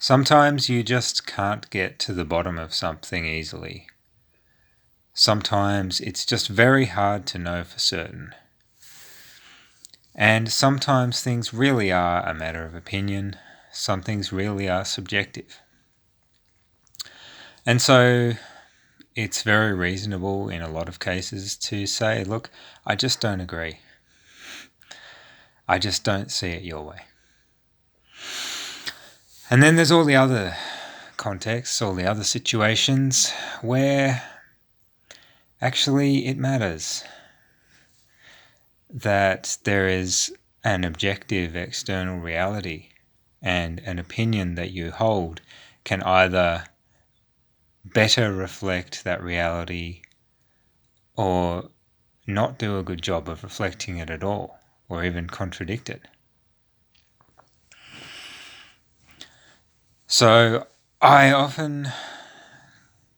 Sometimes you just can't get to the bottom of something easily. Sometimes it's just very hard to know for certain. And sometimes things really are a matter of opinion. Some things really are subjective. And so it's very reasonable in a lot of cases to say, look, I just don't agree. I just don't see it your way. And then there's all the other contexts, all the other situations where actually it matters that there is an objective external reality, and an opinion that you hold can either better reflect that reality or not do a good job of reflecting it at all, or even contradict it. So I often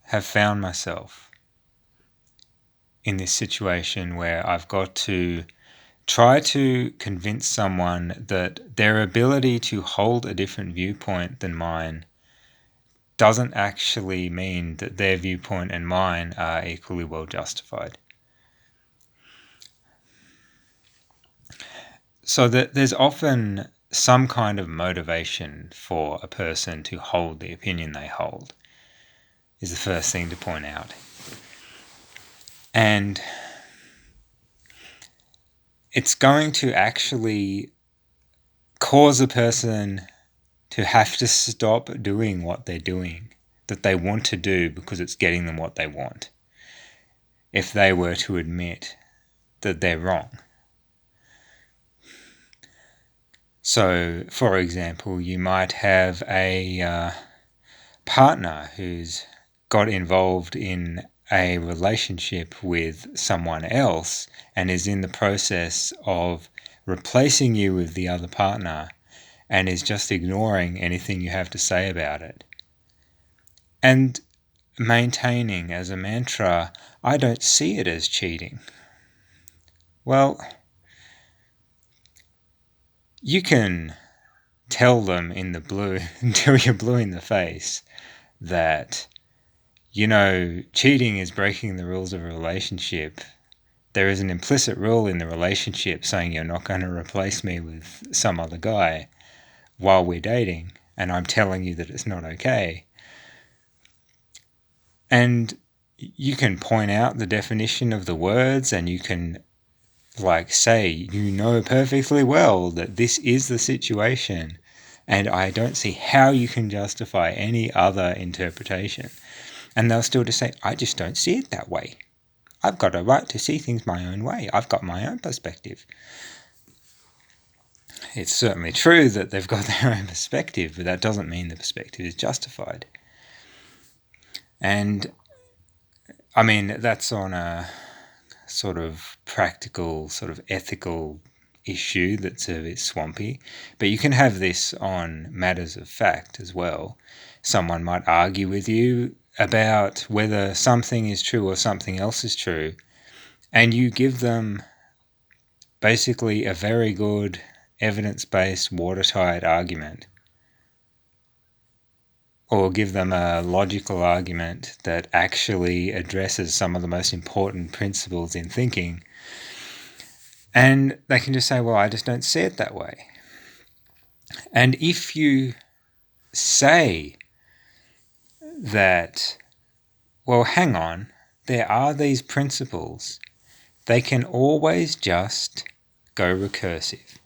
have found myself in this situation where I've got to try to convince someone that their ability to hold a different viewpoint than mine doesn't actually mean that their viewpoint and mine are equally well justified. So that there's often some kind of motivation for a person to hold the opinion they hold, is the first thing to point out. And it's going to actually cause a person to have to stop doing what they're doing, that they want to do because it's getting them what they want, if they were to admit that they're wrong. So, for example, you might have a partner who's got involved in a relationship with someone else and is in the process of replacing you with the other partner and is just ignoring anything you have to say about it. And maintaining as a mantra, I don't see it as cheating. Well, you can tell them in the blue, until you're blue in the face, that, cheating is breaking the rules of a relationship. There is an implicit rule in the relationship saying you're not going to replace me with some other guy while we're dating, and I'm telling you that it's not okay. And you can point out the definition of the words, and you can say, perfectly well that this is the situation, and I don't see how you can justify any other interpretation. And they'll still just say, I just don't see it that way. I've got a right to see things my own way. I've got my own perspective. It's certainly true that they've got their own perspective, but that doesn't mean the perspective is justified. And that's on a sort of practical, sort of ethical issue that's a bit swampy. But you can have this on matters of fact as well. Someone might argue with you about whether something is true or something else is true, and you give them basically a very good evidence-based, watertight argument, or give them a logical argument that actually addresses some of the most important principles in thinking, and they can just say, well, I just don't see it that way. And if you say that, well, hang on, there are these principles, they can always just go recursive.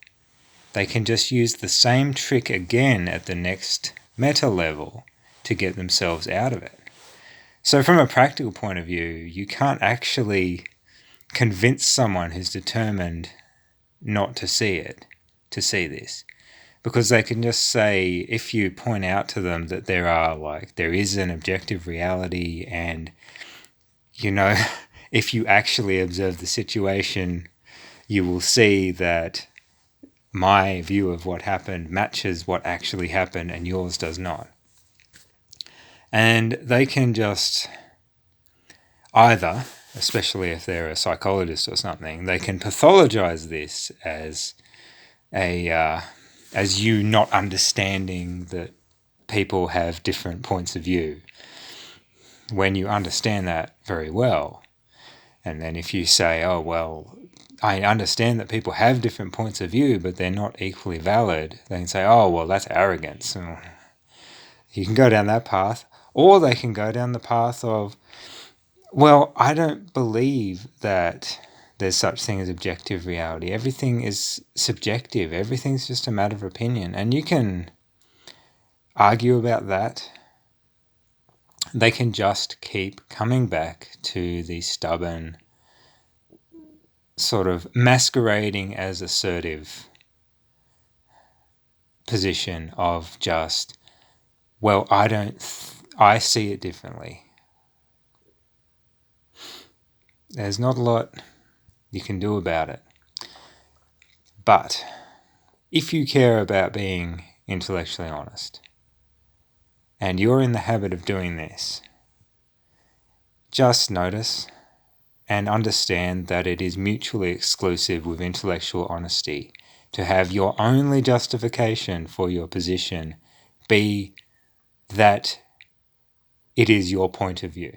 They can just use the same trick again at the next meta level to get themselves out of it. So from a practical point of view, you can't actually convince someone who's determined not to see it, to see this. Because they can just say, if you point out to them that there is an objective reality, and, if you actually observe the situation, you will see that my view of what happened matches what actually happened and yours does not. And they can just either, especially if they're a psychologist or something, they can pathologize this as you not understanding that people have different points of view. When you understand that very well, and then if you say, oh, well, I understand that people have different points of view, but they're not equally valid, they can say, oh, well, that's arrogance. You can go down that path, or they can go down the path of, well, I don't believe that there's such thing as objective reality. Everything is subjective. Everything's just a matter of opinion. And you can argue about that. They can just keep coming back to the stubborn sort of masquerading as assertive position of just, well, I see it differently. There's not a lot you can do about it. But if you care about being intellectually honest, and you're in the habit of doing this, just notice and understand that it is mutually exclusive with intellectual honesty to have your only justification for your position be that it is your point of view.